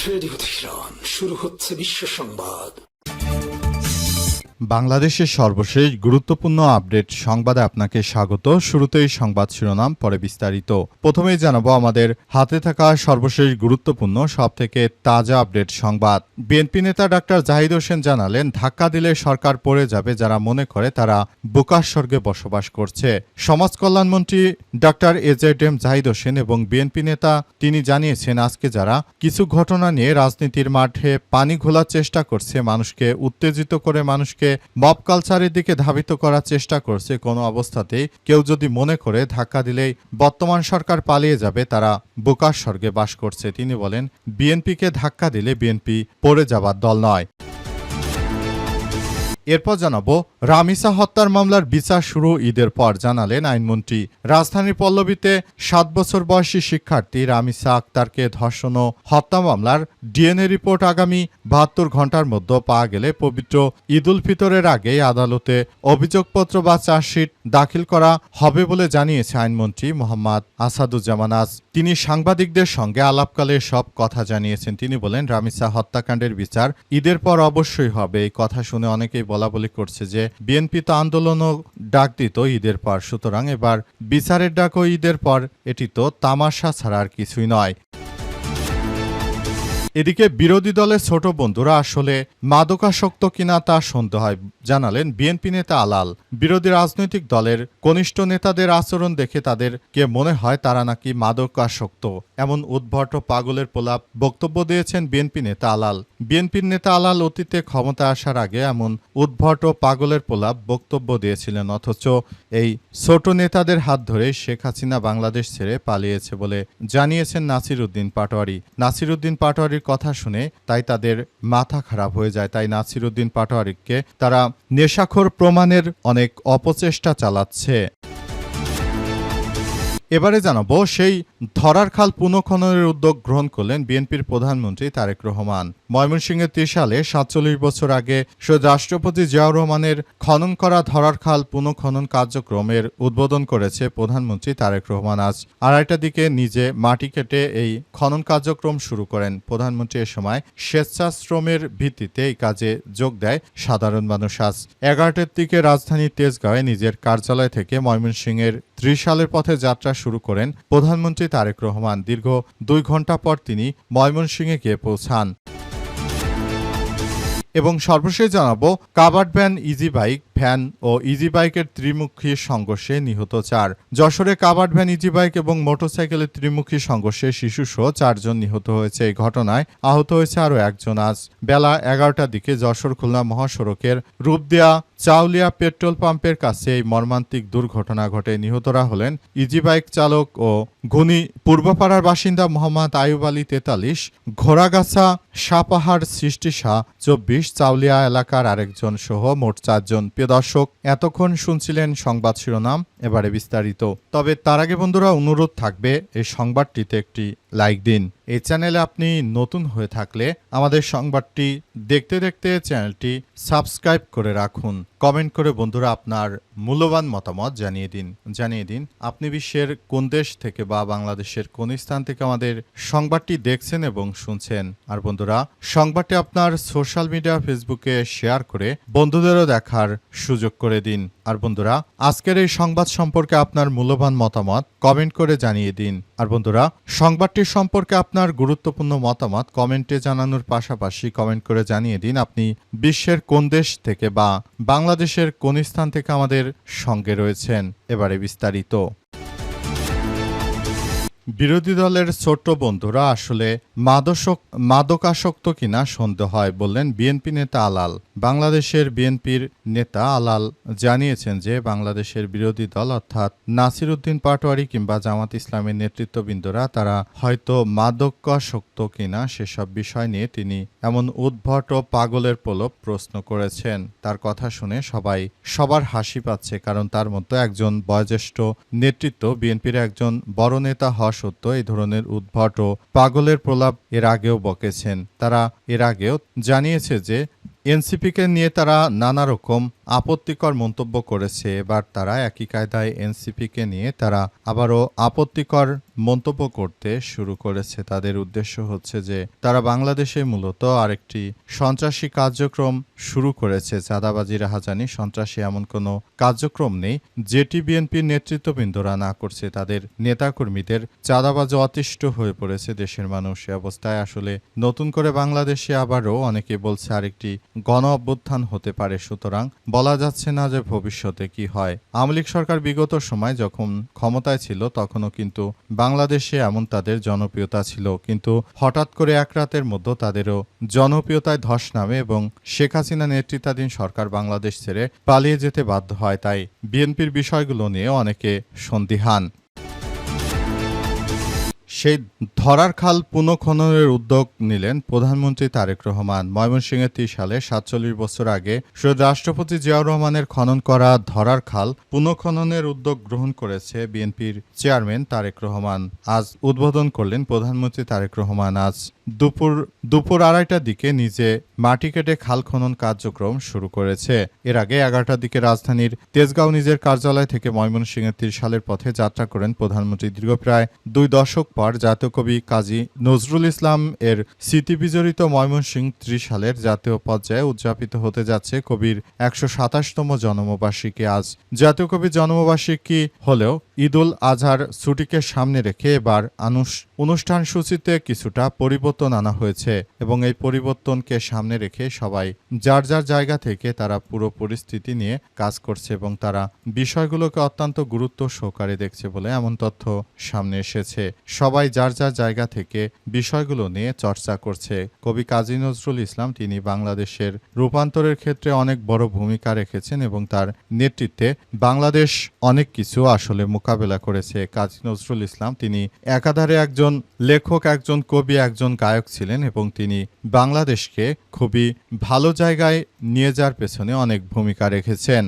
Radio Tehran, শুরু হচ্ছে বিশ্ব সংবাদ। বাংলাদেশের সর্বশেষ গুরুত্বপূর্ণ আপডেট সংবাদে আপনাকে স্বাগত। শুরুতেই সংবাদ শিরোনাম, পরে বিস্তারিত। প্রথমেই জানাবো আমাদের হাতে থাকা সর্বশেষ গুরুত্বপূর্ণ সবথেকে তাজা আপডেট সংবাদ। বিএনপি নেতা ডাক্তার জাহিদ হোসেন জানালেন, ধাক্কা দিলে সরকার পড়ে যাবে, যারা মনে করে তারা বোকার স্বর্গে বসবাস করছে। সমাজ কল্যাণমন্ত্রী ডাক্তার এজেডএম জাহিদ হোসেন এবং বিএনপি নেতা তিনি জানিয়েছেন, আজকে যারা কিছু ঘটনা নিয়ে রাজনীতির মাঠে পানি ঘোলার চেষ্টা করছে, মানুষকে উত্তেজিত করে মানুষকে মব কালচারের দিকে ধাবিত করার চেষ্টা করছে, কোনো অবস্থাতেই কেউ যদি মনে করে ধাক্কা দিলেই বর্তমান সরকার পালিয়ে যাবে, তারা বোকার স্বর্গে বাস করছে। তিনি বলেন, বিএনপিকে ধাক্কা দিলে বিএনপি পড়ে যাবার দল নয়। এরপর জানাবো রামিসা হত্যার মামলার বিচার শুরু ঈদের পর, জানালেন আইনমন্ত্রী। রাজধানীর পল্লবীতে 7 বছর বয়সী শিক্ষার্থী রামিসা আক্তারকে ধর্ষণ ও হত্যা মামলার ডিএনএ রিপোর্ট আগামী 72 ঘণ্টার মধ্যে পাওয়া গেলে পবিত্র ঈদ উল ফিতরের আগেই আদালতে অভিযোগপত্র বা চার্জশিট দাখিল করা হবে বলে জানিয়েছে আইনমন্ত্রী মোহাম্মদ আসাদুজ্জামান আজ। তিনি সাংবাদিকদের সঙ্গে আলাপকালে সব কথা জানিয়েছেন। তিনি বলেন, রামিসা হত্যাকাণ্ডের বিচার ঈদের পর অবশ্যই হবে। এই কথা শুনে অনেকেই বলাবলি করছে যে বিএনপি তো আন্দোলনও ডাক দিত ঈদের পর, সুতরাং এবার বিচারের ডাকও ঈদের পর। এটি তো তামাশা ছাড়া আর কিছুই নয়। এদিকে বিরোধী দলের ছোট বন্ধুরা আসলে মাদকাসক্ত কিনা তা সন্দেহ হয়, জানালেন বিএনপি নেতা আলাল। বিরোধী রাজনৈতিক দলের কনিষ্ঠ নেতাদের আচরণ দেখে তাদেরকে মনে হয় তারা নাকি মাদকাসক্ত, এমন উদ্ভট পাগলের প্রলাপ বক্তব্য দিয়েছেন বিএনপি নেতা আলাল। বিএনপির নেতা আলাল অতীতে ক্ষমতা আসার আগে এমন উদ্ভট পাগলের প্রলাপ বক্তব্য দিয়েছিলেন, অথচ এই ছোট নেতাদের হাত ধরে শেখ হাসিনা বাংলাদেশ ছেড়ে পালিয়েছে বলে জানিয়েছেন নাসির উদ্দিন পাটোয়ারি। নাসির উদ্দিন পাটোয়ারির কথা শুনে তাই তাদের মাথা খারাপ হয়ে যায়। তাই নাসির উদ্দিন পাটোয়ারিকে তারা নেশাখোর প্রমাণের অনেক অপচেষ্টা চালাচ্ছে। এবারে জানাবো সেই ধরার খাল পুনঃখননের উদ্যোগ গ্রহণ করলেন বিএনপির প্রধানমন্ত্রী তারেক রহমান। ময়মনসিংহের ত্রিশালে 47 বছর আগে শহীদ রাষ্ট্রপতি জিয়াউর রহমানের খনন করা ধরার খাল পুনঃখনন কার্যক্রমের উদ্বোধন করেছে প্রধানমন্ত্রী তারেক রহমান আজ। 2:30টার দিকে নিজে মাটি কেটে এই খনন কার্যক্রম শুরু করেন প্রধানমন্ত্রী। এ সময় স্বেচ্ছাশ্রমের ভিত্তিতে এই কাজে যোগ দেয় সাধারণ মানুষ। আজ 11টার দিকে রাজধানীর তেজগাঁওয়ে নিজের কার্যালয় থেকে ময়মনসিংহের ত্রিশালের পথে যাত্রা শুরু করেন প্রধানমন্ত্রী তারেক রহমান। দীর্ঘ 2 ঘণ্টা পর তিনি ময়মনসিংহে গিয়ে পৌঁছান। এবং সর্বশেষ জানাবো covered van, easy bike, van ও ইজি বাইকের ত্রিমুখী সংঘর্ষে নিহত 4। যশোরে কাভার্ড ভ্যান, ইজি বাইক এবং মোটরসাইকেলের ত্রিমুখী সংঘর্ষে শিশুসহ 4 জন নিহত হয়েছে। এই ঘটনায় আহত হয়েছে আরও একজন। আজ বেলা 11টার দিকে যশোর খুলনা মহাসড়কের রূপদিয়া চাউলিয়া পেট্রোল পাম্পের কাছে এই মর্মান্তিক দুর্ঘটনা ঘটে। নিহতরা হলেন ইজি বাইক চালক ও ঘুনি পূর্বপাড়ার বাসিন্দা মোহাম্মদ আয়ুব আলী 43, ঘোড়াগাছা সাপাহাড় সৃষ্টি শাহ 24, চাউলিয়া এলাকার আরেকজন সহ মোট 4 জন। প্রিয় দর্শক, এতক্ষণ শুনছিলেন সংবাদ শিরোনাম, এবারে বিস্তারিত। তবে তার আগে বন্ধুরা অনুরোধ থাকবে এই সংবাদটিতে একটি লাইক দিন। এই চ্যানেলে আপনি নতুন হয়ে থাকলে আমাদের সংবাদটি দেখতে দেখতে চ্যানেলটি সাবস্ক্রাইব করে রাখুন। কমেন্ট করে বন্ধুরা আপনার মূল্যবান মতামত জানিয়ে দিন আপনি বিশ্বের কোন দেশ থেকে বা বাংলাদেশের কোন স্থান থেকে আমাদের সংবাদটি দেখছেন এবং শুনছেন। আর বন্ধুরা, সংবাদটি আপনার সোশ্যাল মিডিয়া ফেসবুকে শেয়ার করে বন্ধুদেরও দেখার সুযোগ করে দিন। আর বন্ধুরা, আজকের এই সংবাদ সম্পর্কে আপনার মূল্যবান মতামত কমেন্ট করে জানিয়ে দিন। আর বন্ধুরা, সংবাদটির সম্পর্কে আপনার গুরুত্বপূর্ণ মতামত কমেন্টে জানানোর পাশাপাশি কমেন্ট করে জানিয়ে দিন আপনি বিশ্বের কোন দেশ থেকে বা বাংলাদেশের কোন স্থান থেকে আমাদের সঙ্গে রয়েছেন। এবারে বিস্তারিত। বিরোধী দলের ছোট্ট বন্ধুরা আসলে মাদকাসক্ত কিনা সন্দেহ হয়, বললেন বিএনপি নেতা আলাল। বাংলাদেশের বিএনপির নেতা আলাল জানিয়েছেন যে বাংলাদেশের বিরোধী দল অর্থাৎ নাসির উদ্দিন পাটোয়ারি কিংবা জামাত ইসলামের নেতৃত্ববৃন্দরা তারা হয়তো মাদকাসক্ত কিনা সেসব বিষয় নিয়ে তিনি এমন উদ্ভট ও পাগলের প্রলোভ প্রশ্ন করেছেন। তার কথা শুনে সবার হাসি পাচ্ছে, কারণ তার মতো একজন বয়োজ্যেষ্ঠ নেতৃত্ব বিএনপির একজন বড় নেতা হওয়া সত্য এই ধরনের উদ্ভট ও পাগলের প্রলাপ এর আগেও বকেছেন। তারা এর আগেও জানিয়েছে যে এনসিপিকে নিয়ে তারা নানা রকম আপত্তিকর মন্তব্য করেছে, এবার তারা একই কায়দায় এনসিপিকে নিয়ে তারা আবারও আপত্তিকর মন্তব্য করতে শুরু করেছে। তাদের উদ্দেশ্য হচ্ছে যে তারা বাংলাদেশে মূলত আরেকটি সন্ত্রাসী কার্যক্রম শুরু করেছে। চাঁদাবাজি, রাহাজানি, সন্ত্রাসী এমন কোনো কার্যক্রম নেই যেটি বিএনপির নেতৃত্ববৃন্দরা না করছে। তাদের নেতাকর্মীদের চাঁদাবাজি অতিষ্ঠ হয়ে পড়েছে দেশের মানুষ। এ অবস্থায় আসলে নতুন করে বাংলাদেশে আবারও অনেকে বলছে আরেকটি গণ অভ্যুত্থান হতে পারে। সুতরাং বলা যাচ্ছে না যে ভবিষ্যতে কি হয়। আওয়ামী লীগ সরকার বিগত সময় যখন ক্ষমতায় ছিল তখনও কিন্তু বাংলাদেশে এমন তাদের জনপ্রিয়তা ছিল, কিন্তু হঠাৎ করে এক রাতের মধ্যে তাদেরও জনপ্রিয়তায় ধস নামে এবং শেখ হাসিনা নেতৃত্বাধীন সরকার বাংলাদেশ ছেড়ে পালিয়ে যেতে বাধ্য হয়। তাই বিএনপির বিষয়গুলো নিয়ে অনেকে সন্দিহান। সেই ধরার খাল পুনঃখননের উদ্যোগ নিলেন প্রধানমন্ত্রী তারেক রহমান। ময়মনসিংহে ৩০ সালে ৪৭ বছর আগে শহীদ রাষ্ট্রপতি জিয়াউর রহমানের খনন করা ধরার খাল পুনঃখননের উদ্যোগ গ্রহণ করেছে বিএনপির চেয়ারম্যান তারেক রহমান। আজ উদ্বোধন করলেন প্রধানমন্ত্রী তারেক রহমান। আজ দুপুর ২:৩০টার দিকে নিজে মাটি কেটে খাল খনন কার্যক্রম শুরু করেছে। এর আগে ১১টার দিকে রাজধানীর তেজগাঁও নিজের কার্যালয় থেকে ময়মনসিংহে ৩০ সালের পথে যাত্রা করেন প্রধানমন্ত্রী। দীর্ঘ প্রায় ২ দশক পর জাতীয় কবি কাজী নজরুল ইসলাম এর স্মৃতিবিজড়িত ময়মনসিংহ ৩০ সালের জাতীয় পর্যায়ে উদযাপিত হতে যাচ্ছে কবির ১২৭তম জন্মবার্ষিকী। আজ জাতীয় কবির জন্মবার্ষিকী হলেও ঈদুল আজহার ছুটিকে সামনে রেখে এবার অনুষ্ঠান সূচিতে কিছুটা পরিবর্তন আনা হয়েছে এবং এই পরিবর্তনকে সামনে রেখে সবাই যার যার জায়গা থেকে তারা পুরো পরিস্থিতি নিয়ে কাজ করছে এবং তারা বিষয়গুলোকে অত্যন্ত গুরুত্ব সহকারে দেখছে বলে এমন তথ্য সামনে এসেছে। সবাই যার যার জায়গা থেকে বিষয়গুলো নিয়ে চর্চা করছে। কবি কাজী নজরুল ইসলাম তিনি বাংলাদেশের রূপান্তরের ক্ষেত্রে অনেক বড় ভূমিকা রেখেছেন এবং তার নেতৃত্বে বাংলাদেশ অনেক কিছু আসলে মোকাবেলা করেছে। কাজী নজরুল ইসলাম তিনি একাধারে একজন লেখক, একজন কবি, একজন গায়ক ছিলেন এবং তিনি বাংলাদেশকে খুবই ভালো জায়গায় নিয়ে যাওয়ার পেছনে অনেক ভূমিকা রেখেছেন।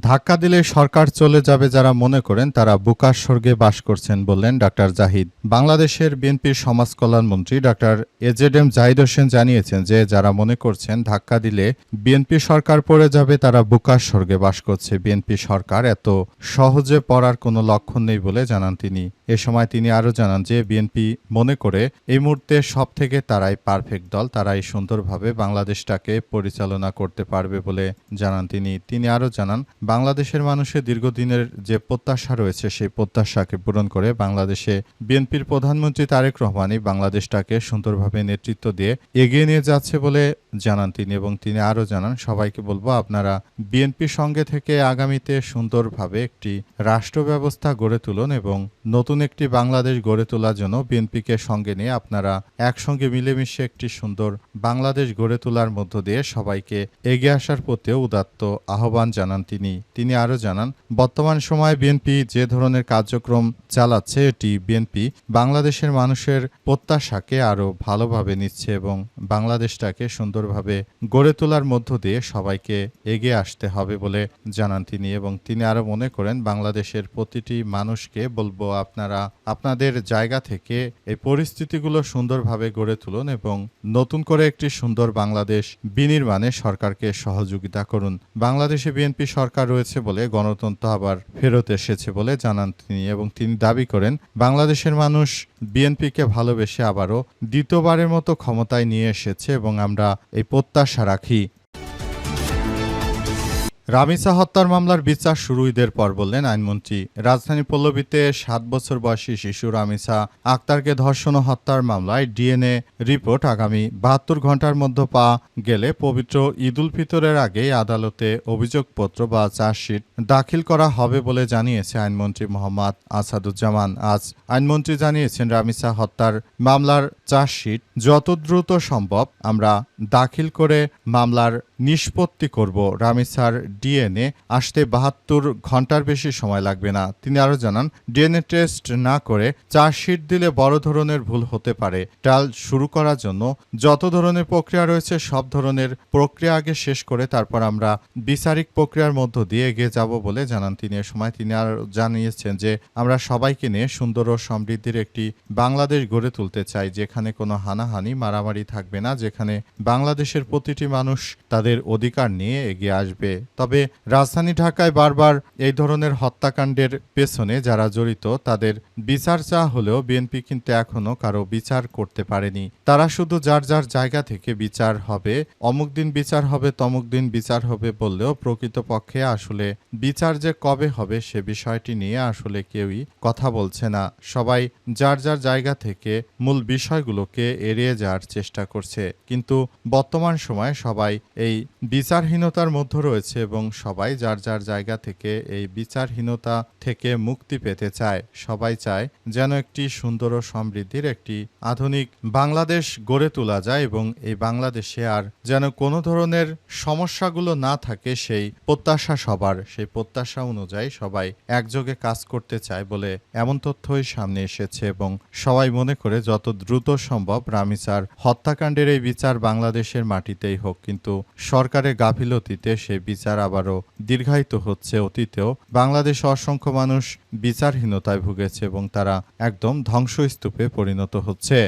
ধাক্কা দিলে সরকার চলে যাবে যারা মনে করেন তারা বুকার স্বর্গে বাস করছেন বললেন ডাক্তার জাহিদ। বাংলাদেশের বিএনপির সমাজ কল্যাণ মন্ত্রী ডাক্তার এজেডএম জাহিদ হোসেন জানিয়েছেন যে যারা মনে করছেন ধাক্কা দিলে বিএনপি সরকার পড়ে যাবে তারা বুকার স্বর্গে বাস করছে। বিএনপি সরকার এত সহজে পড়ার কোনো লক্ষণ নেই বলে জানান তিনি। এ সময় তিনি আরও জানান যে বিএনপি মনে করে এই মুহূর্তে সব থেকে তারাই পারফেক্ট দল, তারাই সুন্দরভাবে বাংলাদেশটাকে পরিচালনা করতে পারবে বলে জানান তিনি। তিনি আরও জানান বাংলাদেশের মানুষের দীর্ঘদিনের যে প্রত্যাশা রয়েছে সেই প্রত্যাশাকে পূরণ করে বাংলাদেশে বিএনপির প্রধানমন্ত্রী তারেক রহমানই বাংলাদেশটাকে সুন্দরভাবে নেতৃত্ব দিয়ে এগিয়ে নিয়ে যাচ্ছে বলে জানান তিনি। এবং তিনি আরও জানান সবাইকে বলবো আপনারা বিএনপির সঙ্গে থেকে আগামীতে সুন্দরভাবে একটি রাষ্ট্র ব্যবস্থা গড়ে তুলুন এবং নতুন একটি বাংলাদেশ গড়ে তোলার জন্য বিএনপিকে সঙ্গে নিয়ে আপনারা একসঙ্গে মিলেমিশে একটি সুন্দর বাংলাদেশ গড়ে তোলার মধ্য দিয়ে সবাইকে এগিয়ে আসার প্রতিও উদাত্ত আহ্বান জানান তিনি। তিনি আরও জানান বর্তমান সময়ে বিএনপি যে ধরনের কার্যক্রম চালাচ্ছে এটি বিএনপি বাংলাদেশের মানুষের প্রত্যাশাকে আরও ভালোভাবে নিচ্ছে এবং বাংলাদেশটাকে সুন্দরভাবে গড়ে তোলার মধ্য দিয়ে সবাইকে এগিয়ে আসতে হবে বলে জানান তিনি। এবং তিনি আরও মনে করেন বাংলাদেশের প্রতিটি মানুষকে বলবো আপনারা আপনাদের জায়গা থেকে এই পরিস্থিতিগুলো সুন্দরভাবে গড়ে তুলুন এবং নতুন করে একটি সুন্দর বাংলাদেশ বিনির্মাণে সরকারকে সহযোগিতা করুন। বাংলাদেশে বিএনপি সরকার রয়েছে বলে গণতন্ত্র আবার ফেরত এসেছে বলে জানান তিনি। এবং তিনি দাবি করেন বাংলাদেশের মানুষ বিএনপিকে ভালোবেসে আবারও দ্বিতীয়বারের মতো ক্ষমতায় নিয়ে এসেছে এবং আমরা এই প্রত্যাশা রাখি। রামিসা হত্যার মামলার বিচার শুরু ঈদের পর বললেন আইনমন্ত্রী। রাজধানী পল্লবীতে ৭ বছর বয়সী শিশু রামিসা আক্তারকে ধর্ষণ ও হত্যার মামলায় ডিএনএ রিপোর্ট আগামী ৭২ ঘন্টার মধ্যে পাওয়া গেলে পবিত্র ঈদ উল ফিতরের আগেই আদালতে অভিযোগপত্র বা চার্জশিট দাখিল করা হবে বলে জানিয়েছে আইনমন্ত্রী মোহাম্মদ আসাদুজ্জামান। আজ আইনমন্ত্রী জানিয়েছেন রামিসা হত্যার মামলার চার্জশিট যত দ্রুত সম্ভব আমরা দাখিল করে মামলার নিষ্পত্তি করব। রামিসার ডিএনএ আসতে ৭২ ঘন্টার বেশি সময় লাগবে না। তিনি আরও জানান ডিএনএ টেস্ট না করে চার্জশিট দিলে বড় ধরনের ভুল হতে পারে। ট্রায়াল শুরু করার জন্য যত ধরনের প্রক্রিয়া রয়েছে সব ধরনের প্রক্রিয়া আগে শেষ করে তারপর আমরা বিচারিক প্রক্রিয়ার মধ্য দিয়ে এগিয়ে যাব বলে জানান তিনি। এ সময় তিনি আর জানিয়েছেন যে আমরা সবাইকে নিয়ে সুন্দর ও সমৃদ্ধির একটি বাংলাদেশ গড়ে তুলতে চাই যেখানে কোনো হানাহানি মারামারি থাকবে না, যেখানে বাংলাদেশের প্রতিটি মানুষ তাদের তাদের অধিকার নিয়ে এগিয়ে আসবে। তবে রাজধানী ঢাকায় বারবার এই ধরনের হত্যাকাণ্ডের পেছনে যারা জড়িত তাদের বিচার চাওয়া হলেও বিএনপি কিন্তু এখনো কারো বিচার করতে পারেনি। তারা শুধু যার যার জায়গা থেকে বিচার হবে, অমুক দিন বিচার হবে, তমুক দিন বিচার হবে বললেও প্রকৃতপক্ষে আসলে বিচার যে কবে হবে সে বিষয়টি নিয়ে আসলে কেউই কথা বলছে না। সবাই যার যার জায়গা থেকে মূল বিষয়গুলোকে এড়িয়ে যাওয়ার চেষ্টা করছে। কিন্তু বর্তমান সময়ে সবাই এই বিচারহীনতার মধ্যে রয়েছে এবং সবাই যার যার জায়গা থেকে এই বিচারহীনতা থেকে মুক্তি পেতে চায়। সবাই চায় যেন একটি সুন্দর ও সমৃদ্ধির একটি আধুনিক বাংলাদেশ গড়ে তোলা যায় এবং এই বাংলাদেশে আর যেন কোনো ধরনের সমস্যাগুলো না থাকে সেই প্রত্যাশা সবার, সেই প্রত্যাশা অনুযায়ী সবাই একযোগে কাজ করতে চায় বলে এমন তথ্যই সামনে এসেছে এবং সবাই মনে করে যত দ্রুত সম্ভব রামিসার হত্যাকাণ্ডের এই বিচার বাংলাদেশের মাটিতেই হোক। কিন্তু সরকারের গাফিলতিতে সেই বিচার আবারও দীর্ঘায়িত হচ্ছে। অতীতেও বাংলাদেশে অসংখ্য মানুষ বিচারহীনতায় ভুগেছে এবং তারা একদম ধ্বংসস্তূপে পরিণত হচ্ছে।